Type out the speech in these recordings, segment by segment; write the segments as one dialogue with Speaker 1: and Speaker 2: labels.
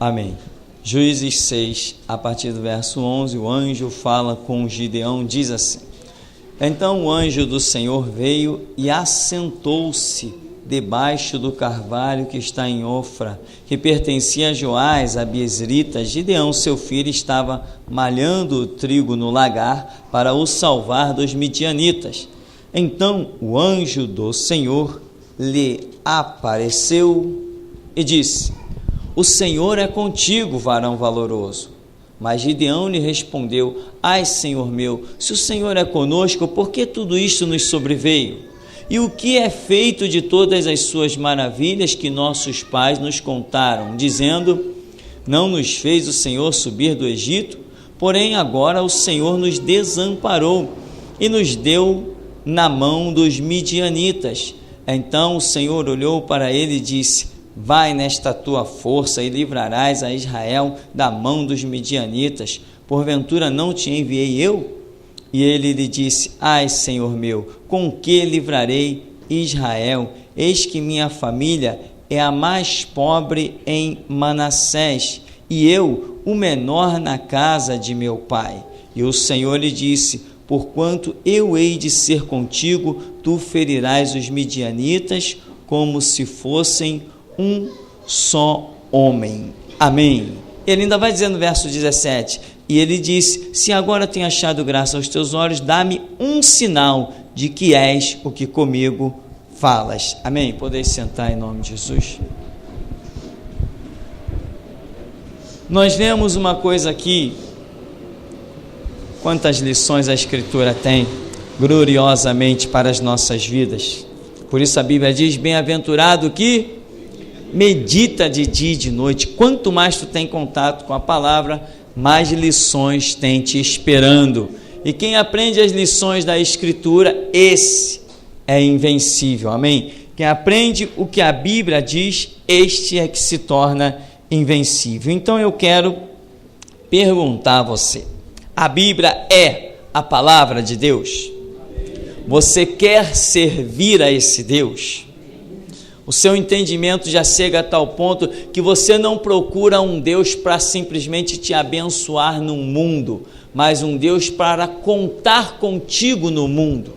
Speaker 1: Amém. Juízes 6, a partir do verso 11, o anjo fala com Gideão, diz assim: Então o anjo do Senhor veio e assentou-se debaixo do carvalho que está em Ofra, que pertencia a Joás, a Biezrita. Gideão, seu filho, estava malhando o trigo no lagar para o salvar dos midianitas. Então o anjo do Senhor lhe apareceu e disse: O Senhor é contigo, varão valoroso. Mas Gideão lhe respondeu: Ai, Senhor meu, se o Senhor é conosco, por que tudo isto nos sobreveio? E o que é feito de todas as suas maravilhas que nossos pais nos contaram, dizendo: Não nos fez o Senhor subir do Egito? Porém agora o Senhor nos desamparou e nos deu na mão dos midianitas. Então o Senhor olhou para ele e disse: Vai nesta tua força e livrarás a Israel da mão dos midianitas. Porventura não te enviei eu? E ele lhe disse: Ai, Senhor meu, com que livrarei Israel? Eis que minha família é a mais pobre em Manassés, e eu o menor na casa de meu pai. E o Senhor lhe disse: Porquanto eu hei de ser contigo, tu ferirás os midianitas como se fossem um só homem. Amém. Ele ainda vai dizer no verso 17: E ele disse: Se agora tenho achado graça aos teus olhos, dá-me um sinal de que és o que comigo falas. Amém. Podeis sentar em nome de Jesus. Nós vemos uma coisa aqui. Quantas lições a Escritura tem gloriosamente para as nossas vidas. Por isso a Bíblia diz: Bem-aventurado que medita de dia e de noite. Quanto mais tu tem contato com a palavra, mais lições tem te esperando. E quem aprende as lições da Escritura, esse é invencível. Amém? Quem aprende o que a Bíblia diz, este é que se torna invencível. Então eu quero perguntar a você: a Bíblia é a palavra de Deus? Você quer servir a esse Deus? O seu entendimento já chega a tal ponto que você não procura um Deus para simplesmente te abençoar no mundo, mas um Deus para contar contigo no mundo.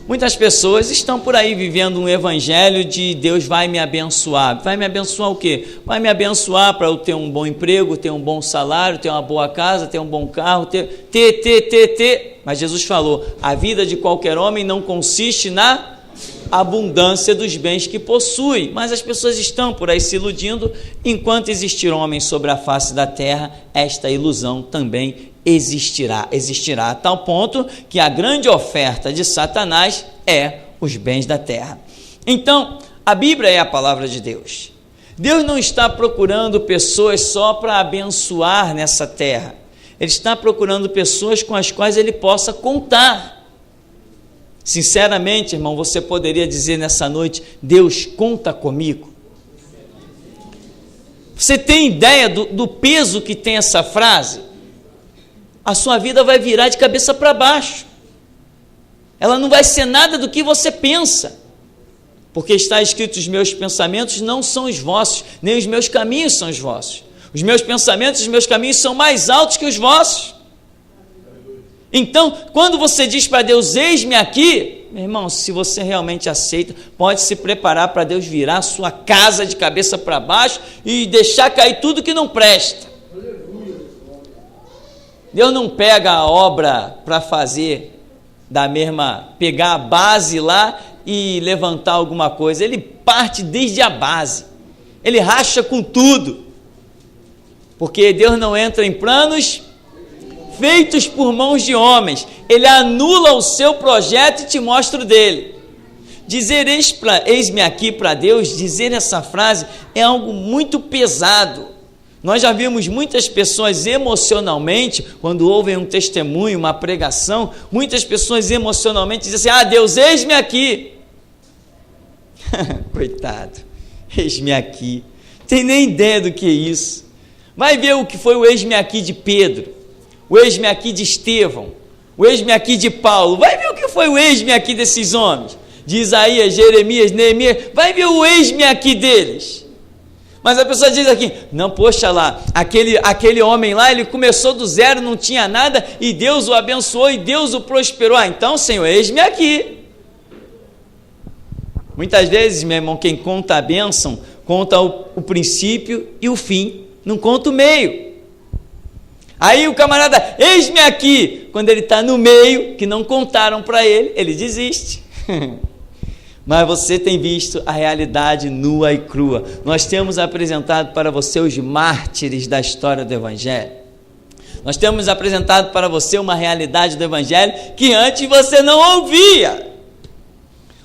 Speaker 1: Muitas pessoas estão por aí vivendo um evangelho de Deus vai me abençoar. Vai me abençoar o quê? Vai me abençoar para eu ter um bom emprego, ter um bom salário, ter uma boa casa, ter um bom carro, ter. Mas Jesus falou: a vida de qualquer homem não consiste na abundância dos bens que possui. Mas as pessoas estão por aí se iludindo. Enquanto existir homens sobre a face da terra, esta ilusão também existirá a tal ponto que a grande oferta de Satanás é os bens da terra. Então, a Bíblia é a palavra de Deus. Deus não está procurando pessoas só para abençoar nessa terra. Ele está procurando pessoas com as quais ele possa contar. Sinceramente, irmão, você poderia dizer nessa noite: Deus, conta comigo? Você tem ideia do peso que tem essa frase? A sua vida vai virar de cabeça para baixo. Ela não vai ser nada do que você pensa. Porque está escrito: os meus pensamentos não são os vossos, nem os meus caminhos são os vossos. Os meus pensamentos e os meus caminhos são mais altos que os vossos. Então, quando você diz para Deus: eis-me aqui, meu irmão, se você realmente aceita, pode se preparar para Deus virar a sua casa de cabeça para baixo e deixar cair tudo que não presta. Deus não pega a obra para fazer pegar a base lá e levantar alguma coisa. Ele parte desde a base. Ele racha com tudo. Porque Deus não entra em planos feitos por mãos de homens. Ele anula o seu projeto e te mostra o dele. Dizer eis-me aqui para Deus, dizer essa frase é algo muito pesado. Nós já vimos muitas pessoas emocionalmente, quando ouvem um testemunho, uma pregação, muitas pessoas emocionalmente dizem assim: Deus, eis-me aqui. Coitado, eis-me aqui. Tem nem ideia do que é isso. Vai ver o que foi o eis-me aqui de Pedro, o eis-me aqui de Estevão, o eis-me aqui de Paulo. Vai ver o que foi o eis-me aqui desses homens, de Isaías, Jeremias, Neemias. Vai ver o eis-me aqui deles. Mas a pessoa diz aqui, não, poxa lá, aquele homem lá, ele começou do zero, não tinha nada, e Deus o abençoou, e Deus o prosperou. Então, Senhor, eis-me aqui. Muitas vezes, meu irmão, quem conta a bênção, conta o princípio e o fim, não conta o meio. Aí o camarada, eis-me aqui, quando ele está no meio, que não contaram para ele, ele desiste. Mas você tem visto a realidade nua e crua. Nós temos apresentado para você os mártires da história do Evangelho. Nós temos apresentado para você uma realidade do Evangelho que antes você não ouvia.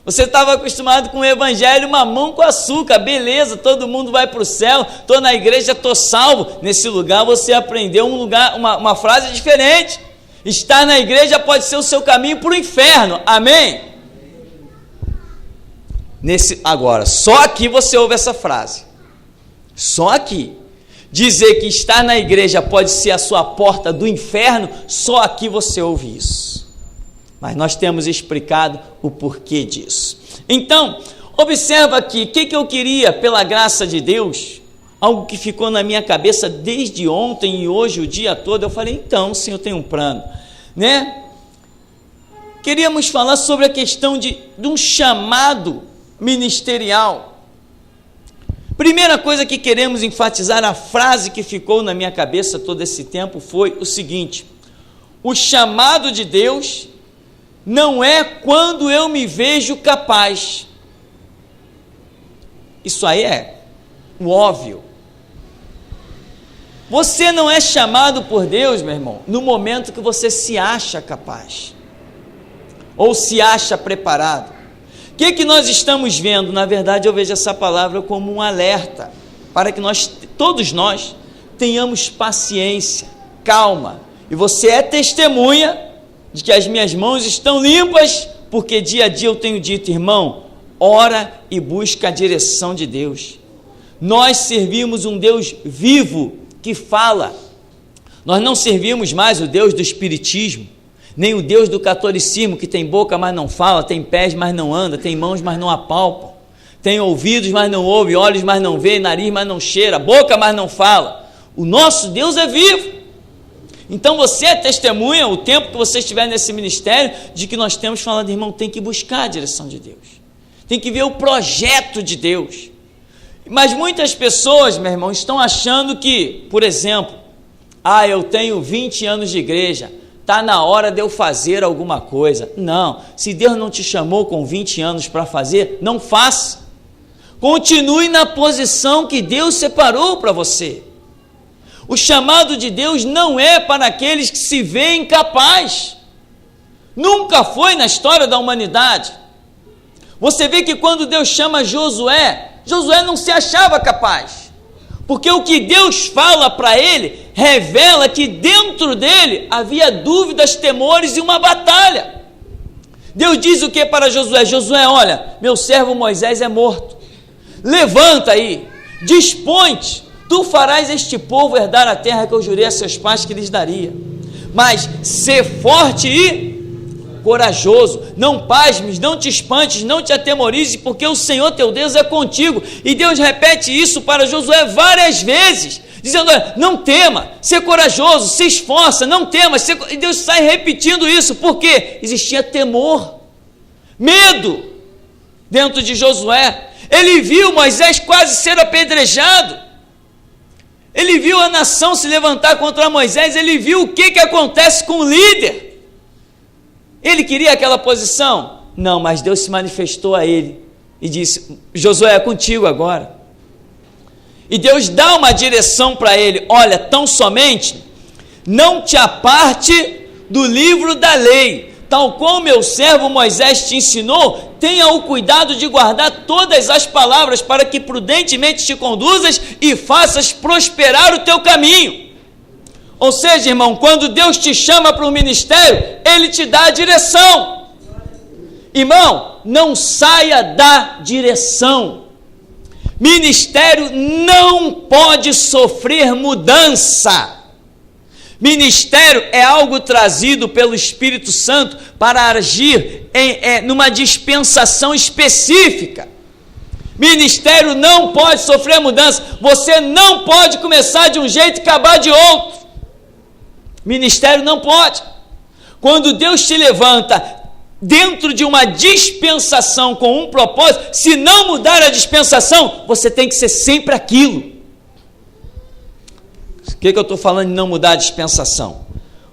Speaker 1: Você estava acostumado com o Evangelho mamão com açúcar, beleza, todo mundo vai para o céu, estou na igreja, estou salvo. Nesse lugar você aprendeu uma frase diferente. Estar na igreja pode ser o seu caminho para o inferno, amém? Agora, só aqui você ouve essa frase, só aqui. Dizer que estar na igreja pode ser a sua porta do inferno, só aqui você ouve isso. Mas nós temos explicado o porquê disso. Então, observa aqui, o que eu queria, pela graça de Deus, algo que ficou na minha cabeça desde ontem e hoje, o dia todo, eu falei, então, Senhor, tem um plano, né? Queríamos falar sobre a questão de um chamado ministerial. Primeira coisa que queremos enfatizar, a frase que ficou na minha cabeça todo esse tempo foi o seguinte: o chamado de Deus não é quando eu me vejo capaz. Isso aí é o óbvio. Você não é chamado por Deus, meu irmão, no momento que você se acha capaz ou se acha preparado. O que nós estamos vendo? Na verdade, eu vejo essa palavra como um alerta para que todos nós tenhamos paciência, calma. E você é testemunha de que as minhas mãos estão limpas, porque dia a dia eu tenho dito, irmão, ora e busca a direção de Deus. Nós servimos um Deus vivo que fala. Nós não servimos mais o Deus do espiritismo, nem o Deus do catolicismo, que tem boca, mas não fala, tem pés, mas não anda, tem mãos, mas não apalpa, tem ouvidos, mas não ouve, olhos, mas não vê, nariz, mas não cheira, boca, mas não fala. O nosso Deus é vivo. Então você é testemunha, o tempo que você estiver nesse ministério, de que nós temos falado, irmão, tem que buscar a direção de Deus, tem que ver o projeto de Deus. Mas muitas pessoas, meu irmão, estão achando que, por exemplo, eu tenho 20 anos de igreja, está na hora de eu fazer alguma coisa. Não, se Deus não te chamou com 20 anos para fazer, não faça. Continue na posição que Deus separou para você. O chamado de Deus não é para aqueles que se veem capazes. Nunca foi na história da humanidade. Você vê que quando Deus chama Josué, Josué não se achava capaz, porque o que Deus fala para ele, revela que dentro dele havia dúvidas, temores e uma batalha. Deus diz o que para Josué? Josué, olha, meu servo Moisés é morto, levanta aí, dispõe-te, tu farás este povo herdar a terra que eu jurei a seus pais que lhes daria, mas sê forte e corajoso, não pasmes, não te espantes, não te atemorizes, porque o Senhor teu Deus é contigo. E Deus repete isso para Josué várias vezes, dizendo, olha, não tema, ser corajoso, se esforça, não tema, e Deus sai repetindo isso, porque existia temor, medo dentro de Josué. Ele viu Moisés quase ser apedrejado, ele viu a nação se levantar contra Moisés, ele viu o que acontece com o líder. Ele queria aquela posição? Não, mas Deus se manifestou a ele e disse, Josué, é contigo agora. E Deus dá uma direção para ele, olha, tão somente não te aparte do livro da lei, tal como meu servo Moisés te ensinou, tenha o cuidado de guardar todas as palavras para que prudentemente te conduzas e faças prosperar o teu caminho. Ou seja, irmão, quando Deus te chama para o ministério, Ele te dá a direção. Irmão, não saia da direção. Ministério não pode sofrer mudança. Ministério é algo trazido pelo Espírito Santo para agir numa dispensação específica. Ministério não pode sofrer mudança. Você não pode começar de um jeito e acabar de outro. Ministério não pode. Quando Deus te levanta dentro de uma dispensação com um propósito, se não mudar a dispensação, você tem que ser sempre aquilo. O que eu estou falando de não mudar a dispensação?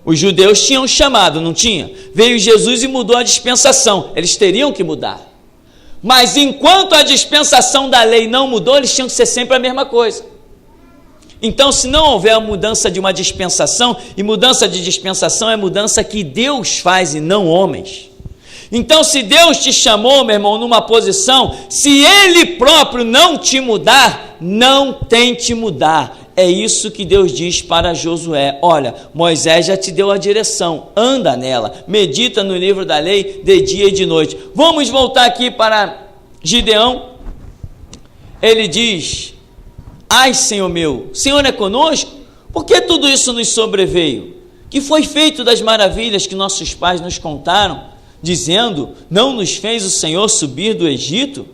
Speaker 1: Os judeus tinham chamado, não tinha? Veio Jesus e mudou a dispensação. Eles teriam que mudar. Mas enquanto a dispensação da lei não mudou, eles tinham que ser sempre a mesma coisa. Então, se não houver a mudança de uma dispensação, e mudança de dispensação é mudança que Deus faz e não homens. Então, se Deus te chamou, meu irmão, numa posição, se Ele próprio não te mudar, não tente mudar. É isso que Deus diz para Josué. Olha, Moisés já te deu a direção, anda nela, medita no livro da lei de dia e de noite. Vamos voltar aqui para Gideão. Ele diz: ai, Senhor meu, Senhor é conosco? Por que tudo isso nos sobreveio? Que foi feito das maravilhas que nossos pais nos contaram, dizendo: não nos fez o Senhor subir do Egito?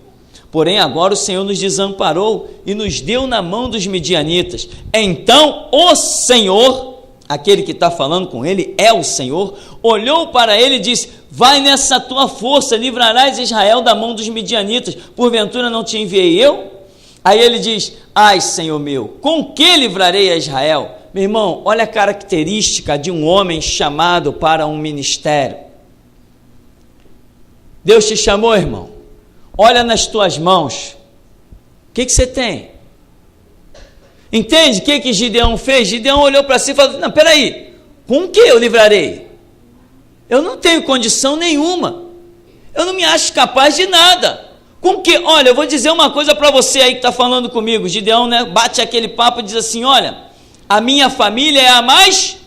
Speaker 1: Porém agora o Senhor nos desamparou e nos deu na mão dos midianitas. Então o Senhor, aquele que está falando com ele é o Senhor, olhou para ele e disse: vai nessa tua força, livrarás Israel da mão dos midianitas, porventura não te enviei eu? Aí ele diz: ai, Senhor meu, com que livrarei a Israel? Meu irmão, olha a característica de um homem chamado para um ministério. Deus te chamou, irmão. Olha nas tuas mãos, o que você tem? Entende o que Gideão fez? Gideão olhou para si e falou: não, peraí, com que eu livrarei? Eu não tenho condição nenhuma, eu não me acho capaz de nada. Com que? Olha, eu vou dizer uma coisa para você aí que está falando comigo. Gideão, né, bate aquele papo e diz assim: olha, a minha família é a mais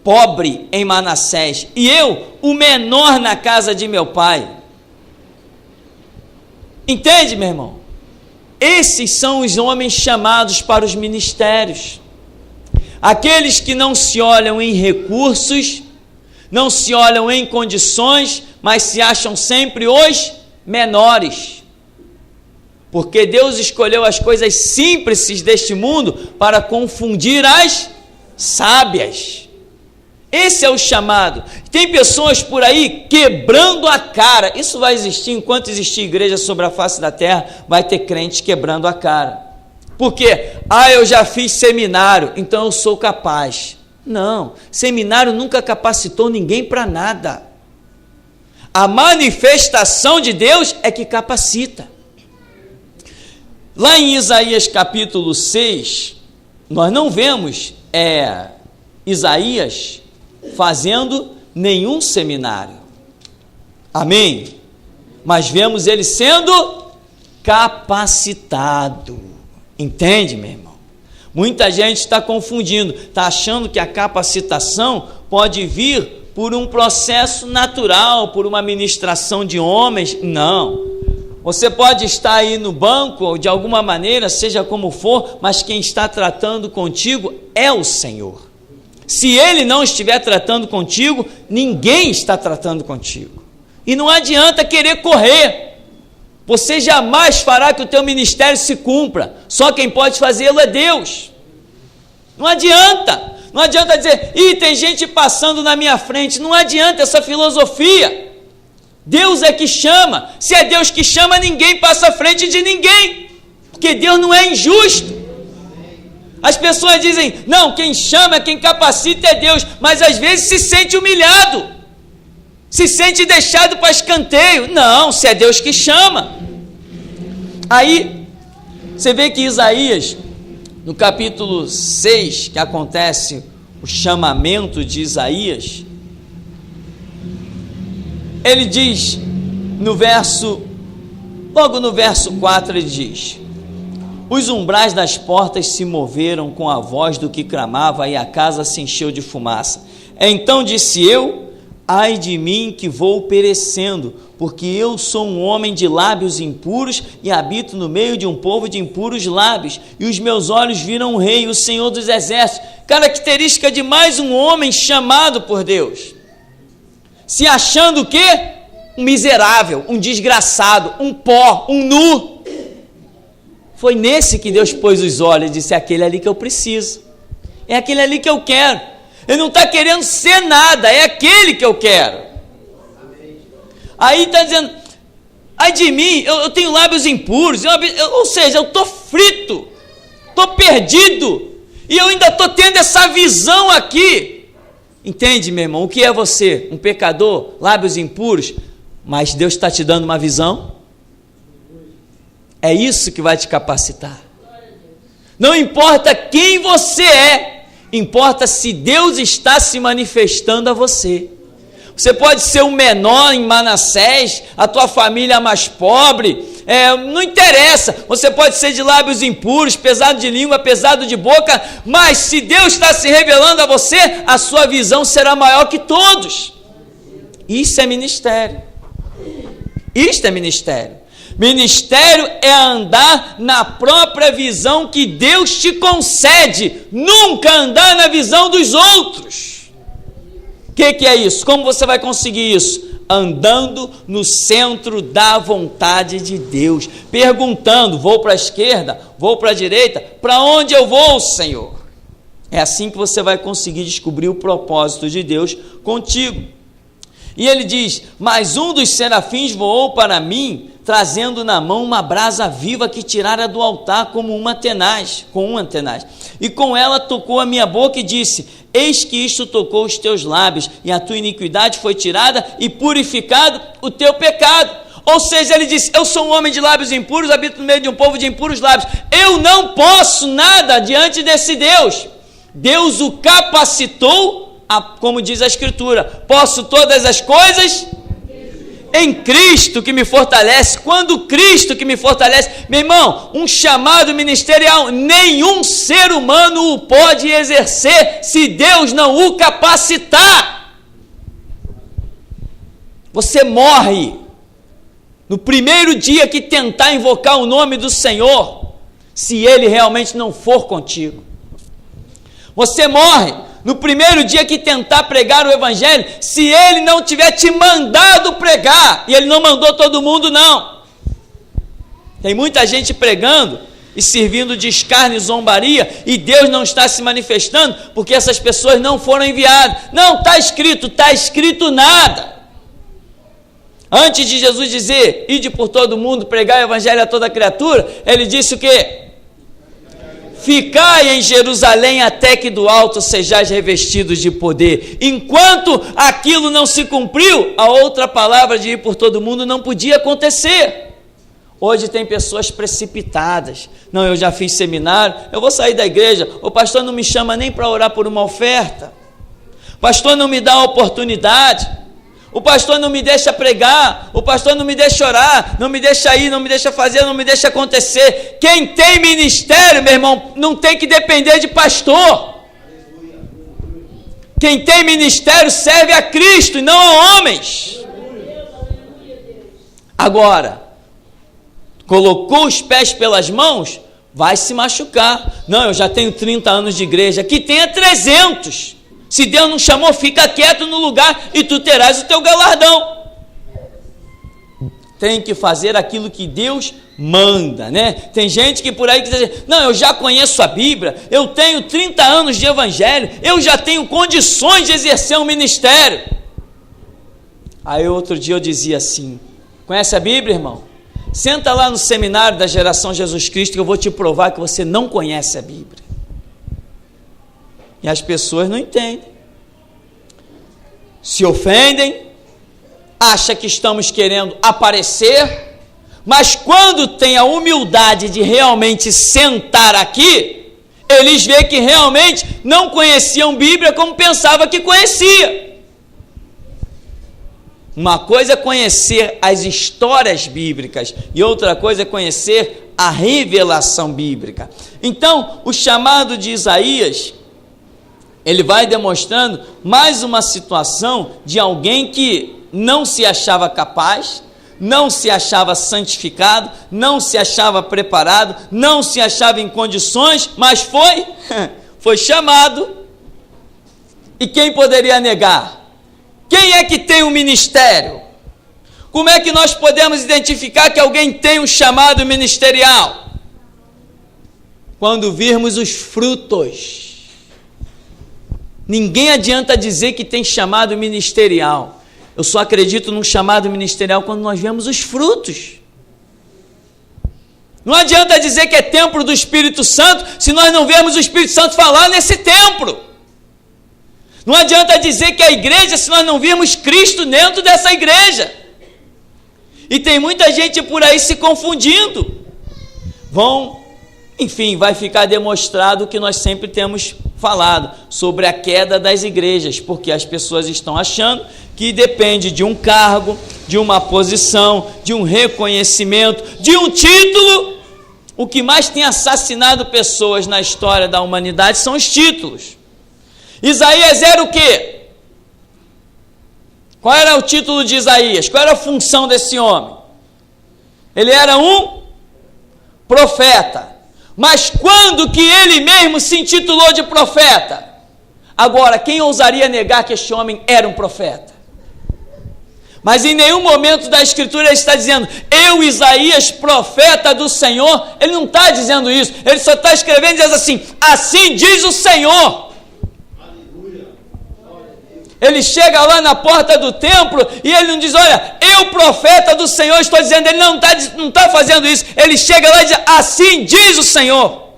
Speaker 1: pobre em Manassés, e eu, o menor na casa de meu pai. Entende, meu irmão? Esses são os homens chamados para os ministérios. Aqueles que não se olham em recursos, não se olham em condições, mas se acham sempre os menores. Porque Deus escolheu as coisas simples deste mundo para confundir as sábias. Esse é o chamado. Tem pessoas por aí quebrando a cara. Isso vai existir enquanto existir igreja sobre a face da terra. Vai ter crentes quebrando a cara. Por quê? Eu já fiz seminário, então eu sou capaz. Não, seminário nunca capacitou ninguém para nada. A manifestação de Deus é que capacita. Lá em Isaías capítulo 6, nós não vemos Isaías fazendo nenhum seminário, amém? Mas vemos ele sendo capacitado, entende, meu irmão? Muita gente está confundindo, está achando que a capacitação pode vir por um processo natural, por uma ministração de homens. Não, você pode estar aí no banco, ou de alguma maneira, seja como for, mas quem está tratando contigo é o Senhor. Se Ele não estiver tratando contigo, ninguém está tratando contigo. E não adianta querer correr. Você jamais fará que o teu ministério se cumpra. Só quem pode fazê-lo é Deus. Não adianta. Não adianta dizer: tem gente passando na minha frente. Não adianta essa filosofia. Deus é que chama. Se é Deus que chama, ninguém passa à frente de ninguém. Porque Deus não é injusto. As pessoas dizem: não, quem chama, quem capacita é Deus, mas às vezes se sente humilhado, se sente deixado para escanteio. Não, se é Deus que chama. Aí, você vê que Isaías, no capítulo 6, que acontece o chamamento de Isaías, ele diz, logo no verso 4, ele diz: os umbrais das portas se moveram com a voz do que clamava, e a casa se encheu de fumaça. Então disse eu: ai de mim que vou perecendo, porque eu sou um homem de lábios impuros e habito no meio de um povo de impuros lábios, e os meus olhos viram o Rei, o Senhor dos Exércitos. Característica de mais um homem chamado por Deus, se achando o quê? Um miserável, um desgraçado, um pó, um nu. Foi nesse que Deus pôs os olhos e disse: é aquele ali que eu preciso, é aquele ali que eu quero. Ele não está querendo ser nada, é aquele que eu quero. Aí está dizendo: ai de mim, eu tenho lábios impuros, ou seja, eu estou frito, estou perdido, e eu ainda estou tendo essa visão aqui. Entende, meu irmão, o que é você? Um pecador, lábios impuros, mas Deus está te dando uma visão. É isso que vai te capacitar. Não importa quem você é, importa se Deus está se manifestando a você. Você pode ser o menor em Manassés, a tua família mais pobre, não interessa, você pode ser de lábios impuros, pesado de língua, pesado de boca, mas se Deus está se revelando a você, a sua visão será maior que todos. Isso é ministério. Isto é ministério. Ministério é andar na própria visão que Deus te concede, nunca andar na visão dos outros. O que é isso? Como você vai conseguir isso? Andando no centro da vontade de Deus, perguntando: vou para a esquerda, vou para a direita, para onde eu vou, Senhor? É assim que você vai conseguir descobrir o propósito de Deus contigo. E ele diz: mas um dos serafins voou para mim, trazendo na mão uma brasa viva que tirara do altar com uma tenaz, e com ela tocou a minha boca e disse: eis que isto tocou os teus lábios, e a tua iniquidade foi tirada e purificado o teu pecado. Ou seja, ele disse: eu sou um homem de lábios impuros, habito no meio de um povo de impuros lábios, eu não posso nada diante desse Deus. Deus o capacitou, como diz a Escritura: posso todas as coisas em Cristo que me fortalece. Quando Cristo que me fortalece, meu irmão, um chamado ministerial, nenhum ser humano o pode exercer se Deus não o capacitar. Você morre no primeiro dia que tentar invocar o nome do Senhor, se Ele realmente não for contigo. Você morre no primeiro dia que tentar pregar o Evangelho, se Ele não tiver te mandado pregar, e Ele não mandou todo mundo, não. Tem muita gente pregando e servindo de escárnio e zombaria, e Deus não está se manifestando, porque essas pessoas não foram enviadas. Não, está escrito nada. Antes de Jesus dizer: ide por todo mundo, pregar o Evangelho a toda criatura, Ele disse o quê? Ficai em Jerusalém até que do alto sejais revestidos de poder. Enquanto aquilo não se cumpriu, a outra palavra de ir por todo mundo não podia acontecer. Hoje tem pessoas precipitadas: não, eu já fiz seminário, eu vou sair da igreja, o pastor não me chama nem para orar por uma oferta, o pastor não me dá a oportunidade, o pastor não me deixa pregar, o pastor não me deixa orar, não me deixa ir, não me deixa fazer, não me deixa acontecer. Quem tem ministério, meu irmão, não tem que depender de pastor. Quem tem ministério serve a Cristo e não a homens. Agora, colocou os pés pelas mãos, vai se machucar. Não, eu já tenho 30 anos de igreja, que tenha 300. Se Deus não chamou, fica quieto no lugar e tu terás o teu galardão. Tem que fazer aquilo que Deus manda, né? Tem gente que por aí que diz: não, eu já conheço a Bíblia, eu tenho 30 anos de evangelho, eu já tenho condições de exercer um ministério. Aí outro dia eu dizia assim: conhece a Bíblia, irmão? Senta lá no seminário da Geração Jesus Cristo que eu vou te provar que você não conhece a Bíblia. E as pessoas não entendem, se ofendem, acham que estamos querendo aparecer, mas quando tem a humildade de realmente sentar aqui, eles veem que realmente não conheciam Bíblia como pensava que conhecia. Uma coisa é conhecer as histórias bíblicas e outra coisa é conhecer a revelação bíblica. Então, o chamado de Isaías, ele vai demonstrando mais uma situação de alguém que não se achava capaz, não se achava santificado, não se achava preparado, não se achava em condições, mas foi chamado. E quem poderia negar? Quem é que tem um ministério? Como é que nós podemos identificar que alguém tem um chamado ministerial? quando virmos os frutos. Ninguém adianta dizer que tem chamado ministerial. Eu só acredito num chamado ministerial quando nós vemos os frutos. Não adianta dizer que é templo do Espírito Santo se nós não vemos o Espírito Santo falar nesse templo. Não adianta dizer que é igreja se nós não virmos Cristo dentro dessa igreja. E tem muita gente por aí se confundindo. Vai ficar demonstrado o que nós sempre temos falado sobre a queda das igrejas, porque as pessoas estão achando que depende de um cargo, de uma posição, de um reconhecimento, de um título. O que mais tem assassinado pessoas na história da humanidade são os títulos. Isaías era o quê? Qual era o título de Isaías? Qual era a função desse homem? Ele era um profeta. Mas quando que ele mesmo se intitulou de profeta? Agora, quem ousaria negar que este homem era um profeta? Mas em nenhum momento da Escritura ele está dizendo, eu, Isaías, profeta do Senhor. Ele não está dizendo isso. Ele só está escrevendo e diz assim diz o Senhor. Ele chega lá na porta do templo e ele não diz, olha, eu, profeta do Senhor, estou dizendo. Ele não está fazendo isso. Ele chega lá e diz, assim diz o Senhor.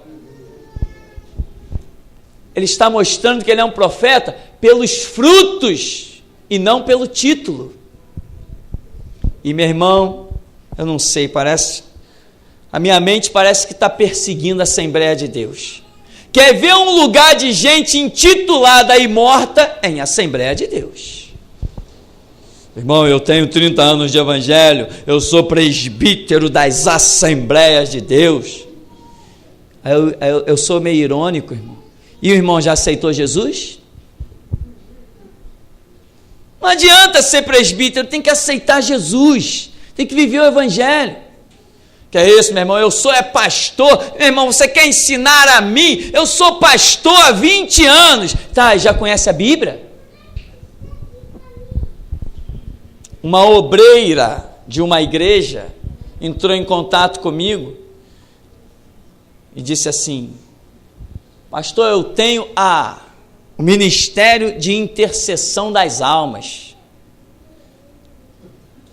Speaker 1: Ele está mostrando que ele é um profeta pelos frutos e não pelo título. E meu irmão, eu não sei, a minha mente parece que está perseguindo a Assembleia de Deus. Quer ver um lugar de gente intitulada e morta? Em Assembleia de Deus. Irmão, eu tenho 30 anos de evangelho, eu sou presbítero das Assembleias de Deus. Eu sou meio irônico, irmão. E o irmão já aceitou Jesus? Não adianta ser presbítero, tem que aceitar Jesus, tem que viver o evangelho. Que é isso, meu irmão? Eu sou pastor. Meu irmão, você quer ensinar a mim? Eu sou pastor há 20 anos. Tá, já conhece a Bíblia? Uma obreira de uma igreja entrou em contato comigo e disse assim, pastor, eu tenho o ministério de intercessão das almas.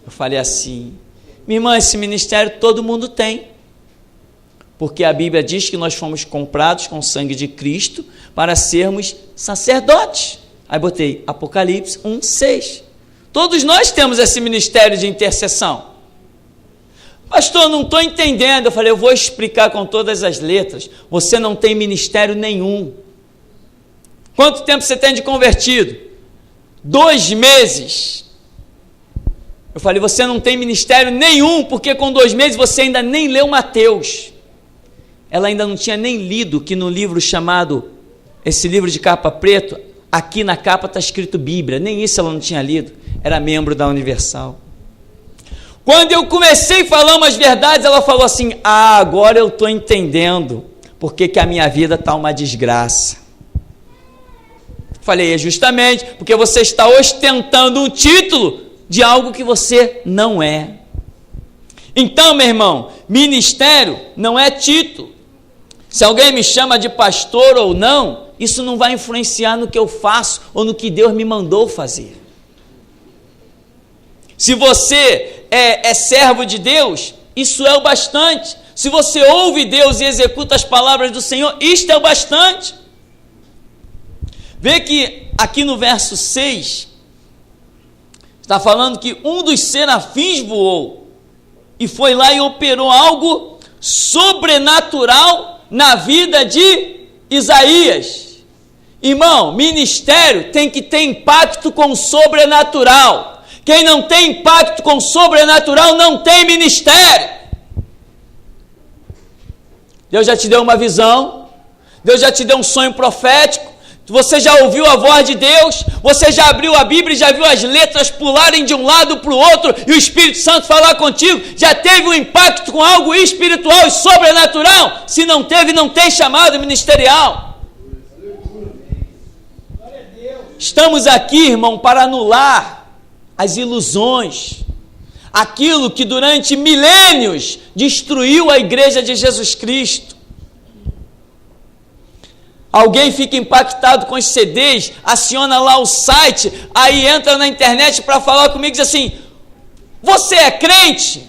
Speaker 1: Eu falei assim, minha irmã, esse ministério todo mundo tem, porque a Bíblia diz que nós fomos comprados com o sangue de Cristo para sermos sacerdotes. Aí botei Apocalipse 1:6. Todos nós temos esse ministério de intercessão. Pastor, não estou entendendo. Eu falei, eu vou explicar com todas as letras. Você não tem ministério nenhum. Quanto tempo você tem de convertido? 2 meses. Eu falei, você não tem ministério nenhum, porque com 2 meses você ainda nem leu Mateus. Ela ainda não tinha nem lido que no livro chamado, esse livro de capa preta, aqui na capa está escrito Bíblia, nem isso ela não tinha lido, era membro da Universal. Quando eu comecei a falar umas verdades, ela falou assim, agora eu estou entendendo porque que a minha vida está uma desgraça. Falei, é justamente porque você está ostentando um título de algo que você não é. Então, meu irmão, ministério não é título. Se alguém me chama de pastor ou não, isso não vai influenciar no que eu faço ou no que Deus me mandou fazer. Se você é servo de Deus, isso é o bastante. Se você ouve Deus e executa as palavras do Senhor, isto é o bastante. Vê que aqui no verso 6, está falando que um dos serafins voou e foi lá e operou algo sobrenatural na vida de Isaías. Irmão, ministério tem que ter impacto com o sobrenatural. Quem não tem impacto com o sobrenatural não tem ministério. Deus já te deu uma visão, Deus já te deu um sonho profético, você já ouviu a voz de Deus, você já abriu a Bíblia e já viu as letras pularem de um lado para o outro e o Espírito Santo falar contigo, já teve um impacto com algo espiritual e sobrenatural? Se não teve, não tem chamado ministerial. Estamos aqui, irmão, para anular as ilusões, aquilo que durante milênios destruiu a igreja de Jesus Cristo. Alguém fica impactado com os CDs, aciona lá o site, aí entra na internet para falar comigo e diz assim: você é crente?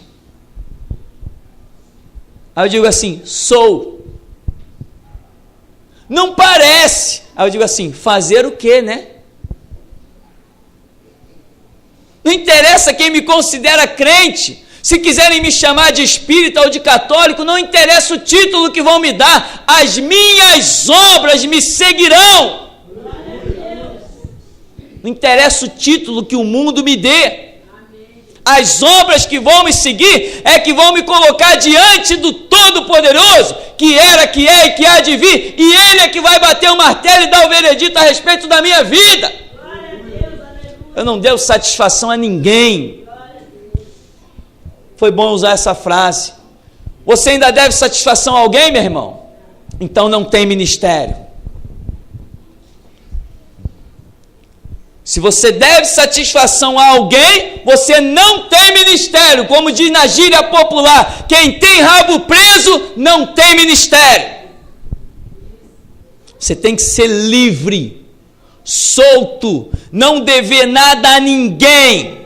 Speaker 1: Aí eu digo assim: sou. Não parece. Aí eu digo assim: fazer o quê, né? Não interessa quem me considera crente. Se quiserem me chamar de espírita ou de católico, não interessa o título que vão me dar, as minhas obras me seguirão. Não interessa o título que o mundo me dê, as obras que vão me seguir é que vão me colocar diante do Todo-Poderoso, que era, que é e que há de vir, e Ele é que vai bater o martelo e dar o veredito a respeito da minha vida. Eu não devo satisfação a ninguém. Foi bom usar essa frase. Você ainda deve satisfação a alguém, meu irmão? Então não tem ministério. Se você deve satisfação a alguém, você não tem ministério. Como diz na gíria popular, quem tem rabo preso não tem ministério. Você tem que ser livre, solto, não dever nada a ninguém.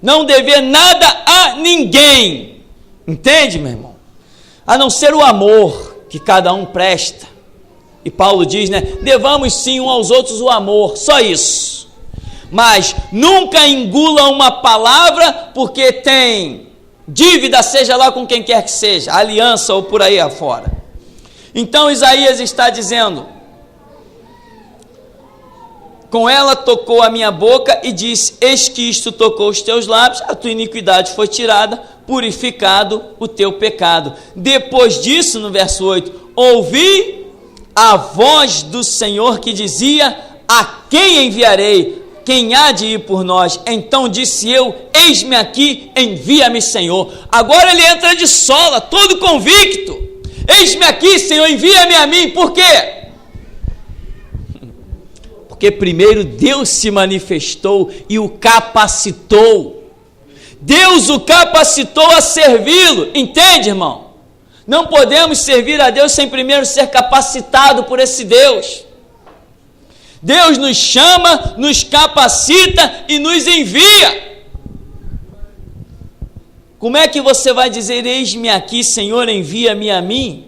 Speaker 1: Não dever nada a ninguém. Entende, meu irmão? A não ser o amor que cada um presta. E Paulo diz, né? Devamos sim uns aos outros o amor, só isso. Mas nunca engula uma palavra porque tem dívida, seja lá com quem quer que seja, aliança ou por aí afora. Então Isaías está dizendo: com ela tocou a minha boca e disse: eis que isto tocou os teus lábios, a tua iniquidade foi tirada, purificado o teu pecado. Depois disso, no verso 8, ouvi a voz do Senhor que dizia: a quem enviarei? Quem há de ir por nós? Então disse eu: eis-me aqui, envia-me, Senhor. Agora ele entra de sola, todo convicto: eis-me aqui, Senhor, envia-me a mim. Por quê? Porque primeiro Deus se manifestou e o capacitou. Deus o capacitou a servi-lo. Entende, irmão? Não podemos servir a Deus sem primeiro ser capacitado por esse Deus. Deus nos chama, nos capacita e nos envia. Como é que você vai dizer: eis-me aqui, Senhor, envia-me a mim?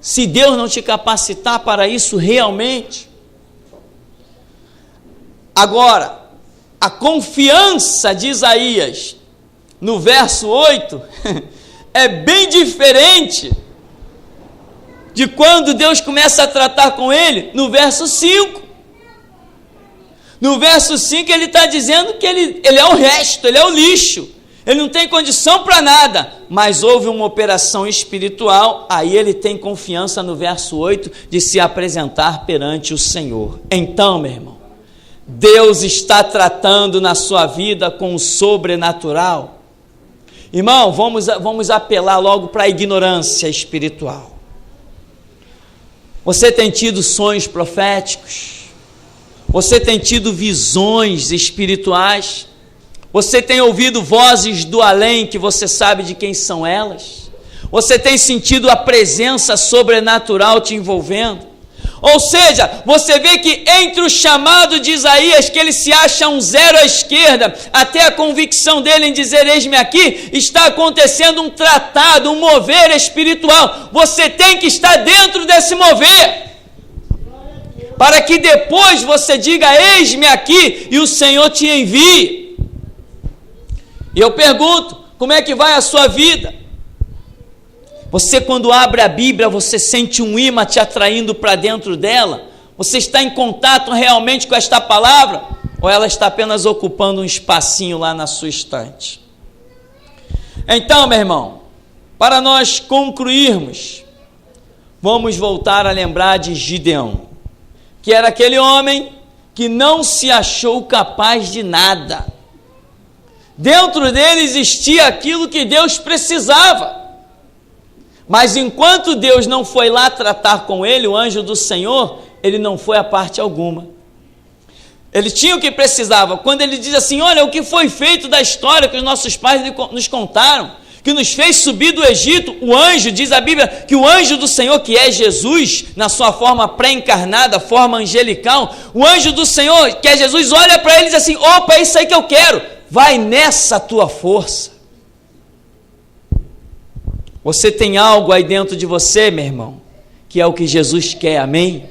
Speaker 1: Se Deus não te capacitar para isso realmente. Agora, a confiança de Isaías, no verso 8, é bem diferente de quando Deus começa a tratar com ele, no verso 5. No verso 5 ele está dizendo que ele é o resto, ele é o lixo. Ele não tem condição para nada, mas houve uma operação espiritual, aí ele tem confiança no verso 8 de se apresentar perante o Senhor. Então, meu irmão, Deus está tratando na sua vida com o sobrenatural. Irmão, vamos apelar logo para a ignorância espiritual. Você tem tido sonhos proféticos? Você tem tido visões espirituais? Você tem ouvido vozes do além que você sabe de quem são elas? Você tem sentido a presença sobrenatural te envolvendo? Ou seja, você vê que entre o chamado de Isaías, que ele se acha um zero à esquerda, até a convicção dele em dizer: eis-me aqui, está acontecendo um tratado, um mover espiritual. Você tem que estar dentro desse mover, para que depois você diga: eis-me aqui, e o Senhor te envie. E eu pergunto: como é que vai a sua vida? Você, quando abre a Bíblia, você sente um imã te atraindo para dentro dela? Você está em contato realmente com esta palavra? Ou ela está apenas ocupando um espacinho lá na sua estante? Então, meu irmão, para nós concluirmos, vamos voltar a lembrar de Gideão, que era aquele homem que não se achou capaz de nada. Dentro dele existia aquilo que Deus precisava. Mas enquanto Deus não foi lá tratar com ele, o anjo do Senhor, ele não foi a parte alguma. Ele tinha o que precisava. Quando ele diz assim: olha, o que foi feito da história que os nossos pais nos contaram, que nos fez subir do Egito, o anjo, diz a Bíblia, que o anjo do Senhor, que é Jesus, na sua forma pré-encarnada, forma angelical, o anjo do Senhor, que é Jesus, olha para ele e diz assim: opa, é isso aí que eu quero, vai nessa tua força. Você tem algo aí dentro de você, meu irmão, que é o que Jesus quer, amém?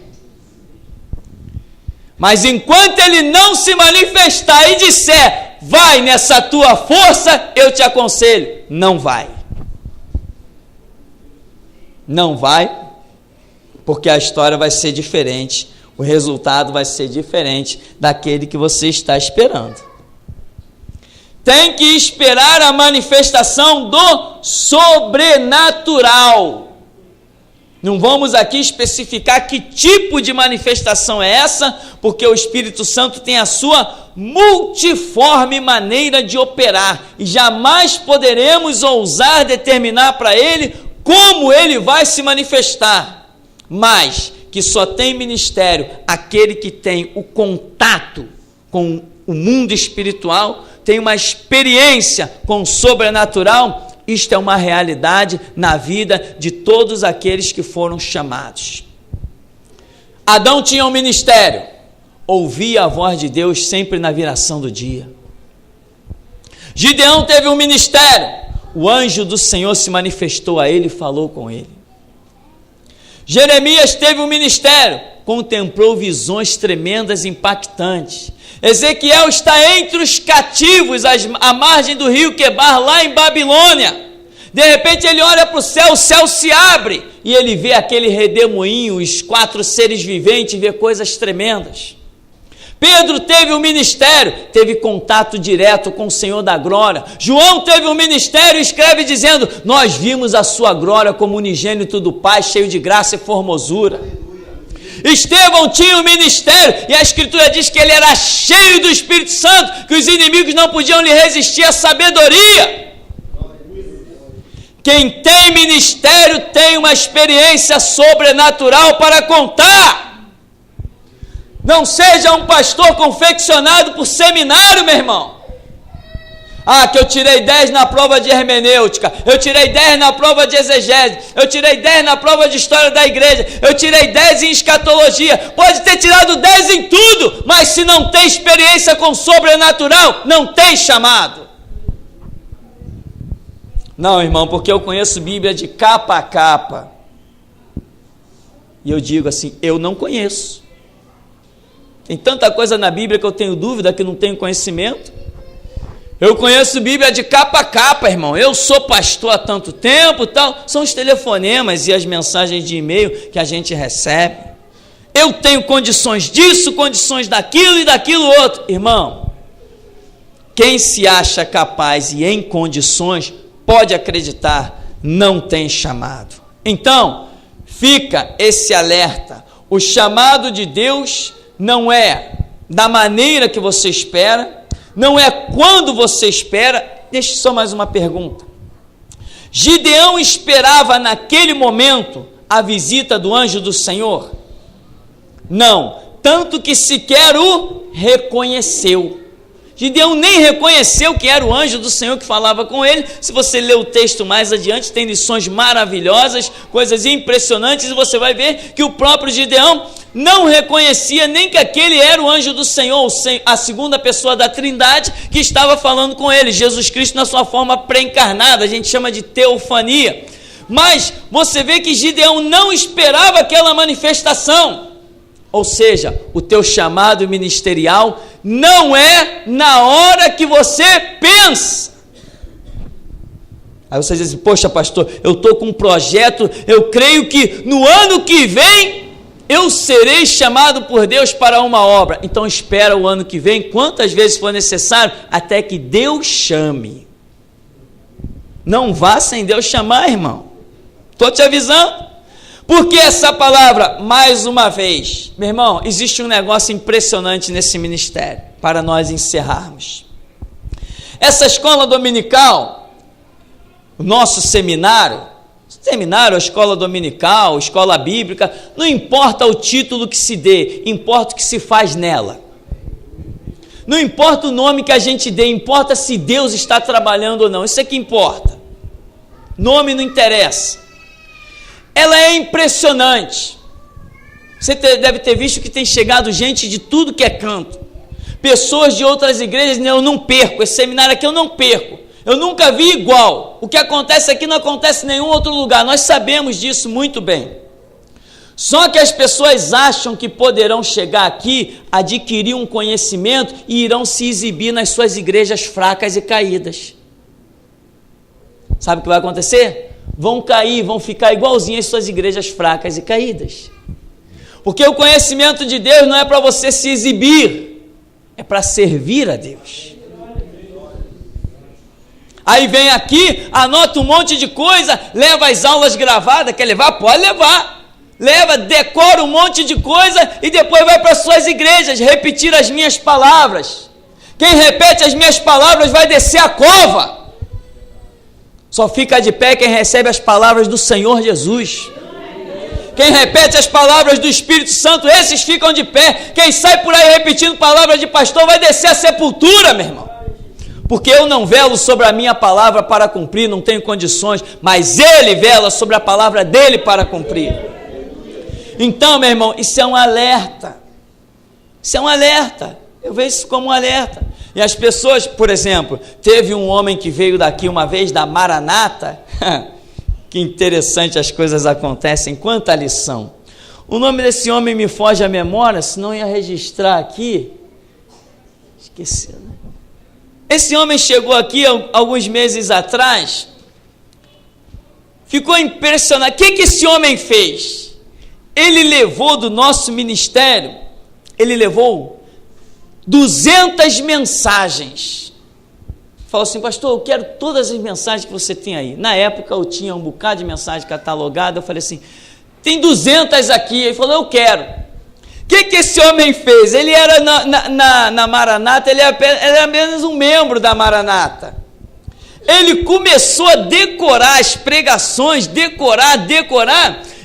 Speaker 1: Mas enquanto ele não se manifestar e disser, vai nessa tua força, eu te aconselho, não vai. Não vai, porque a história vai ser diferente, o resultado vai ser diferente daquele que você está esperando. Tem que esperar a manifestação do sobrenatural. Não vamos aqui especificar que tipo de manifestação é essa, porque o Espírito Santo tem a sua multiforme maneira de operar e jamais poderemos ousar determinar para ele como ele vai se manifestar, mas que só tem ministério aquele que tem o contato com o mundo espiritual, tem uma experiência com o sobrenatural. Isto é uma realidade na vida de todos aqueles que foram chamados. Adão tinha um ministério, ouvia a voz de Deus sempre na viração do dia. Gideão teve um ministério, o anjo do Senhor se manifestou a ele e falou com ele. Jeremias teve um ministério, contemplou visões tremendas e impactantes. Ezequiel está entre os cativos à margem do rio Quebar, lá em Babilônia. De repente ele olha para o céu se abre e ele vê aquele redemoinho, os 4 seres viventes, vê coisas tremendas. Pedro teve um ministério, teve contato direto com o Senhor da glória. João teve um ministério e escreve dizendo: nós vimos a sua glória como unigênito do Pai, cheio de graça e formosura. Estevão tinha um ministério e a Escritura diz que ele era cheio do Espírito Santo, que os inimigos não podiam lhe resistir à sabedoria. Quem tem ministério tem uma experiência sobrenatural para contar. Não seja um pastor confeccionado por seminário, meu irmão. Ah, que eu tirei 10 na prova de hermenêutica, eu tirei 10 na prova de exegese, eu tirei 10 na prova de história da igreja, eu tirei 10 em escatologia. Pode ter tirado 10 em tudo, mas se não tem experiência com sobrenatural, não tem chamado. Não, irmão, porque eu conheço Bíblia de capa a capa. E eu digo assim, eu não conheço. Tem tanta coisa na Bíblia que eu tenho dúvida, que não tenho conhecimento. Eu conheço Bíblia de capa a capa, irmão. Eu sou pastor há tanto tempo, tal. São os telefonemas e as mensagens de e-mail que a gente recebe. Eu tenho condições disso, condições daquilo e daquilo outro. Irmão, quem se acha capaz e em condições, pode acreditar, não tem chamado. Então, fica esse alerta. O chamado de Deus não é da maneira que você espera, não é quando você espera. Deixa só mais uma pergunta. Gideão esperava naquele momento a visita do anjo do Senhor? Não, tanto que sequer o reconheceu. Gideão nem reconheceu que era o anjo do Senhor que falava com ele. Se você ler o texto mais adiante, tem lições maravilhosas, coisas impressionantes, e você vai ver que o próprio Gideão não reconhecia nem que aquele era o anjo do Senhor, a segunda pessoa da Trindade que estava falando com ele, Jesus Cristo na sua forma pré-encarnada, a gente chama de teofania. Mas você vê que Gideão não esperava aquela manifestação. Ou seja, o teu chamado ministerial não é na hora que você pensa. Aí você diz assim, poxa pastor, eu estou com um projeto, eu creio que no ano que vem eu serei chamado por Deus para uma obra. Então espera o ano que vem, quantas vezes for necessário, até que Deus chame. Não vá sem Deus chamar, irmão. Estou te avisando. Porque essa palavra, mais uma vez, meu irmão, existe um negócio impressionante nesse ministério, para nós encerrarmos. Essa escola dominical, o nosso seminário, a escola dominical, escola bíblica, não importa o título que se dê, importa o que se faz nela. Não importa o nome que a gente dê, importa se Deus está trabalhando ou não, isso é que importa. Nome não interessa. Ela é impressionante. Você deve ter visto que tem chegado gente de tudo que é canto. Pessoas de outras igrejas, eu não perco. Esse seminário aqui eu não perco. Eu nunca vi igual. O que acontece aqui não acontece em nenhum outro lugar. Nós sabemos disso muito bem. Só que as pessoas acham que poderão chegar aqui, adquirir um conhecimento e irão se exibir nas suas igrejas fracas e caídas. Sabe o que vai acontecer? Vão cair, vão ficar igualzinho às suas igrejas fracas e caídas. Porque o conhecimento de Deus não é para você se exibir, é para servir a Deus. Aí vem aqui, anota um monte de coisa, leva as aulas gravadas, quer levar? Pode levar. Leva, decora um monte de coisa e depois vai para suas igrejas repetir as minhas palavras. Quem repete as minhas palavras vai descer a cova. Só fica de pé quem recebe as palavras do Senhor Jesus. Quem repete as palavras do Espírito Santo, esses ficam de pé. Quem sai por aí repetindo palavras de pastor vai descer a sepultura, meu irmão. Porque eu não velo sobre a minha palavra para cumprir, não tenho condições, mas Ele vela sobre a palavra dEle para cumprir. Então, meu irmão, isso é um alerta. Isso é um alerta. Eu vejo isso como um alerta. E as pessoas, por exemplo, teve um homem que veio daqui uma vez, da Maranata. Que interessante as coisas acontecem, quanta lição. O nome desse homem me foge à memória, senão ia registrar aqui. Esqueci, né? Esse homem chegou aqui alguns meses atrás, ficou impressionado. O que esse homem fez? Ele levou do nosso ministério, ele levou 200 mensagens. Falou assim: pastor, eu quero todas as mensagens que você tem aí. Na época eu tinha um bocado de mensagem catalogada. Eu falei assim: tem 200 aqui. Ele falou: eu quero. O que esse homem fez? Ele era na Maranata, ele era apenas um membro da Maranata. Ele começou a decorar as pregações, decorar,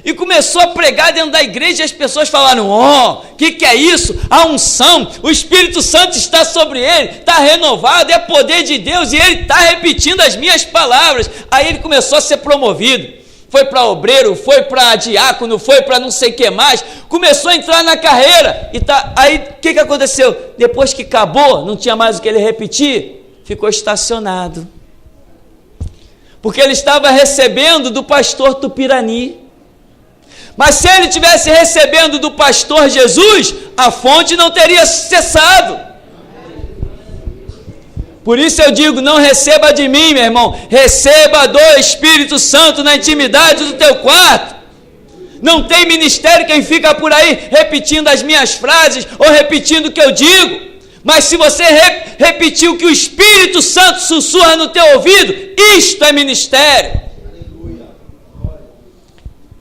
Speaker 1: e começou a pregar dentro da igreja, e as pessoas falaram: ó, o que é isso? A unção, o Espírito Santo está sobre ele, está renovado, é poder de Deus, e ele está repetindo as minhas palavras. Aí ele começou a ser promovido, foi para obreiro, foi para diácono, foi para não sei o que mais, começou a entrar na carreira, e aí o que aconteceu? Depois que acabou, não tinha mais o que ele repetir, ficou estacionado, porque ele estava recebendo do pastor Tupirani. Mas se ele estivesse recebendo do pastor Jesus, a fonte não teria cessado. Por isso eu digo: não receba de mim, meu irmão, receba do Espírito Santo na intimidade do teu quarto. Não tem ministério quem fica por aí repetindo as minhas frases ou repetindo o que eu digo. Mas se você repetir o que o Espírito Santo sussurra no teu ouvido, isto é ministério.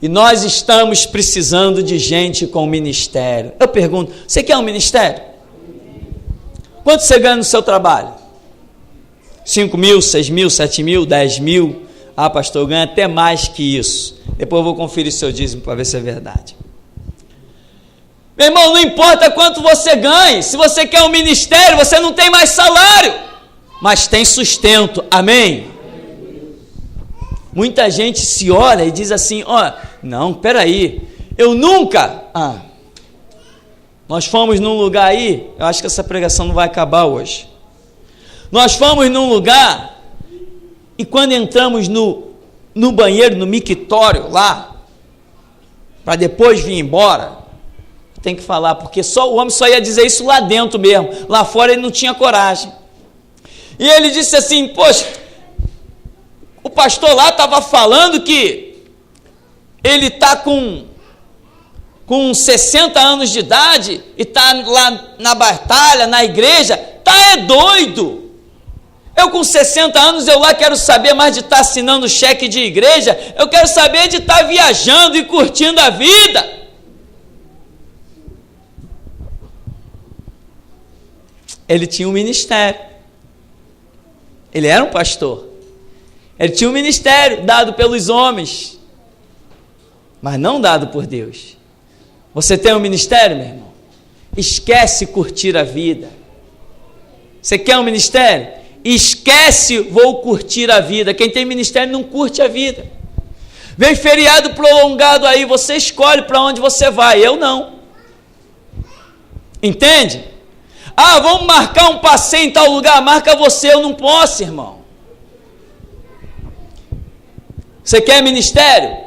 Speaker 1: E nós estamos precisando de gente com ministério. Eu pergunto: você quer um ministério? Quanto você ganha no seu trabalho? 5 mil, 6 mil, 7 mil, 10 mil? Ah, pastor, eu ganho até mais que isso. Depois eu vou conferir seu dízimo para ver se é verdade. Meu irmão, não importa quanto você ganhe. Se você quer um ministério, você não tem mais salário, mas tem sustento. Amém? Muita gente se olha e diz assim: ó, não, peraí, eu nunca... nós fomos num lugar aí, eu acho que essa pregação não vai acabar hoje. Nós fomos num lugar, e quando entramos no banheiro, no mictório lá, para depois vir embora, tem que falar, porque o homem só ia dizer isso lá dentro mesmo, lá fora ele não tinha coragem. E ele disse assim: poxa, o pastor lá estava falando que ele está com 60 anos de idade e está lá na batalha, na igreja. Tá doido? Eu com 60 anos, eu lá quero saber mais de estar assinando cheque de igreja, eu quero saber de estar viajando e curtindo a vida. Ele tinha um ministério, ele era um pastor, ele tinha um ministério dado pelos homens, mas não dado por Deus. Você tem um ministério, meu irmão? Esquece curtir a vida. Você quer um ministério? esquece, vou curtir a vida. Quem tem ministério não curte a vida. Vem feriado prolongado aí, você escolhe para onde você vai, eu não. Entende? Ah, vamos marcar um passeio em tal lugar, marca você, eu não posso, irmão. Você quer ministério?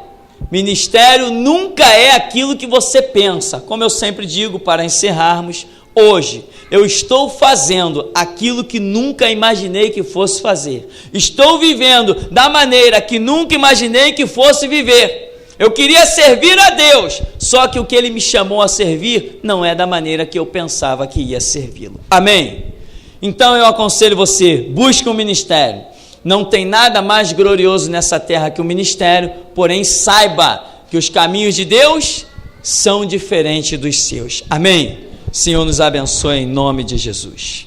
Speaker 1: Ministério nunca é aquilo que você pensa. Como eu sempre digo, para encerrarmos, hoje eu estou fazendo aquilo que nunca imaginei que fosse fazer. Estou vivendo da maneira que nunca imaginei que fosse viver. Eu queria servir a Deus, só que o que Ele me chamou a servir não é da maneira que eu pensava que ia servi-lo. Amém? Então eu aconselho você, busque um ministério. Não tem nada mais glorioso nessa terra que o ministério, porém saiba que os caminhos de Deus são diferentes dos seus. Amém? Senhor nos abençoe em nome de Jesus.